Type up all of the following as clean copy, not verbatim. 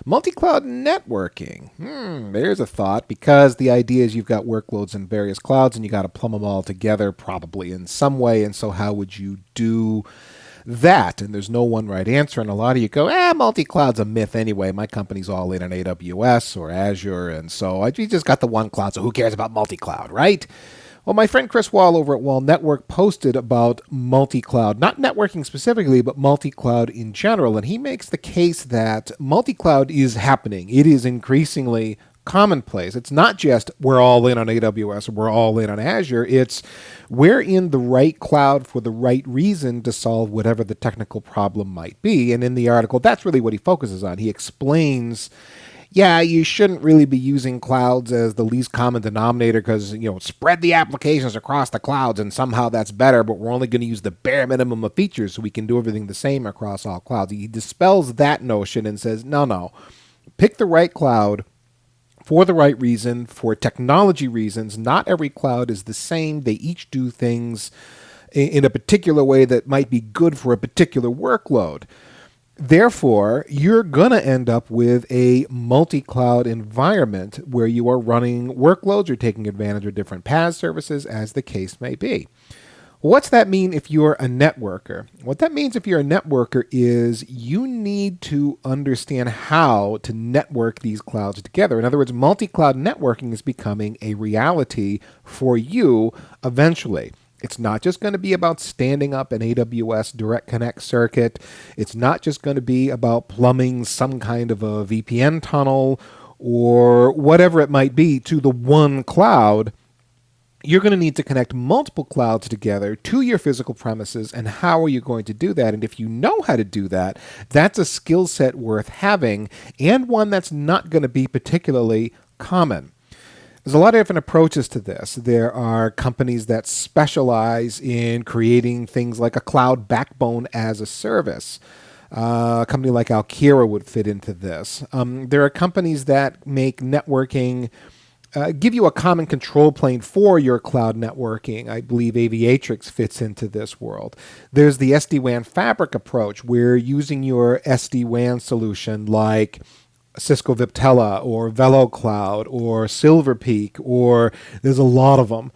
MultiCloud networking. There's a thought, because the idea is you've got workloads in various clouds and you got to plumb them all together probably in some way. And so how would you do that? And there's no one right answer. And a lot of you go, multi-cloud's a myth anyway. My company's all in on AWS or Azure. And so we just got the one cloud. So who cares about multi-cloud, right? Well, my friend Chris Wall over at Wall Network posted about multi-cloud, not networking specifically, but multi-cloud in general. And he makes the case that multi-cloud is happening. It is increasingly commonplace. It's not just we're all in on AWS or we're all in on Azure. It's we're in the right cloud for the right reason to solve whatever the technical problem might be. And in the article, that's really what he focuses on. He explains, you shouldn't really be using clouds as the least common denominator because, spread the applications across the clouds and somehow that's better, but we're only going to use the bare minimum of features so we can do everything the same across all clouds. He dispels that notion and says, no, pick the right cloud for the right reason, for technology reasons. Not every cloud is the same. They each do things in a particular way that might be good for a particular workload. Therefore, you're going to end up with a multi-cloud environment where you are running workloads or taking advantage of different PaaS services, as the case may be. What's that mean if you're a networker? What that means if you're a networker is you need to understand how to network these clouds together. In other words, multi-cloud networking is becoming a reality for you eventually. It's not just going to be about standing up an AWS Direct Connect circuit. It's not just going to be about plumbing some kind of a VPN tunnel or whatever it might be to the one cloud. You're going to need to connect multiple clouds together to your physical premises. And how are you going to do that? And if you know how to do that, that's a skill set worth having, and one that's not going to be particularly common. There's a lot of different approaches to this. There are companies that specialize in creating things like a cloud backbone as a service. A company like Alkira would fit into this. There are companies that make networking, give you a common control plane for your cloud networking. I believe Aviatrix fits into this world. There's the SD-WAN fabric approach, where using your SD-WAN solution like Cisco Viptela or VeloCloud or Silver Peak, or there's a lot of them.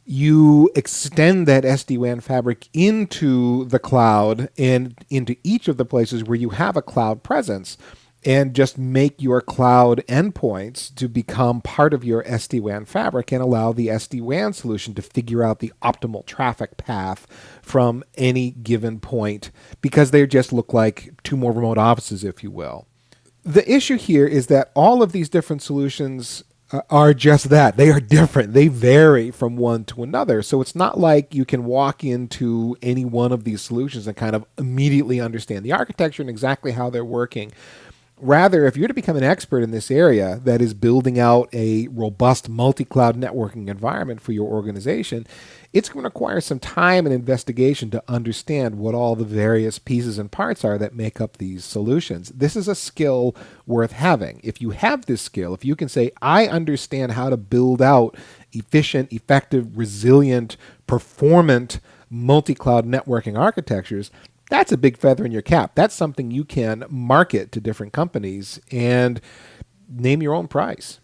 You extend that SD-WAN fabric into the cloud and into each of the places where you have a cloud presence, and just make your cloud endpoints to become part of your SD-WAN fabric and allow the SD-WAN solution to figure out the optimal traffic path from any given point, because they just look like two more remote offices, if you will. The issue here is that all of these different solutions are just that. They are different. They vary from one to another. So it's not like you can walk into any one of these solutions and kind of immediately understand the architecture and exactly how they're working. Rather, if you're to become an expert in this area that is building out a robust multi-cloud networking environment for your organization, it's going to require some time and investigation to understand what all the various pieces and parts are that make up these solutions. This is a skill worth having. If you have this skill, if you can say, I understand how to build out efficient, effective, resilient, performant multi-cloud networking architectures, that's a big feather in your cap. That's something you can market to different companies and name your own price.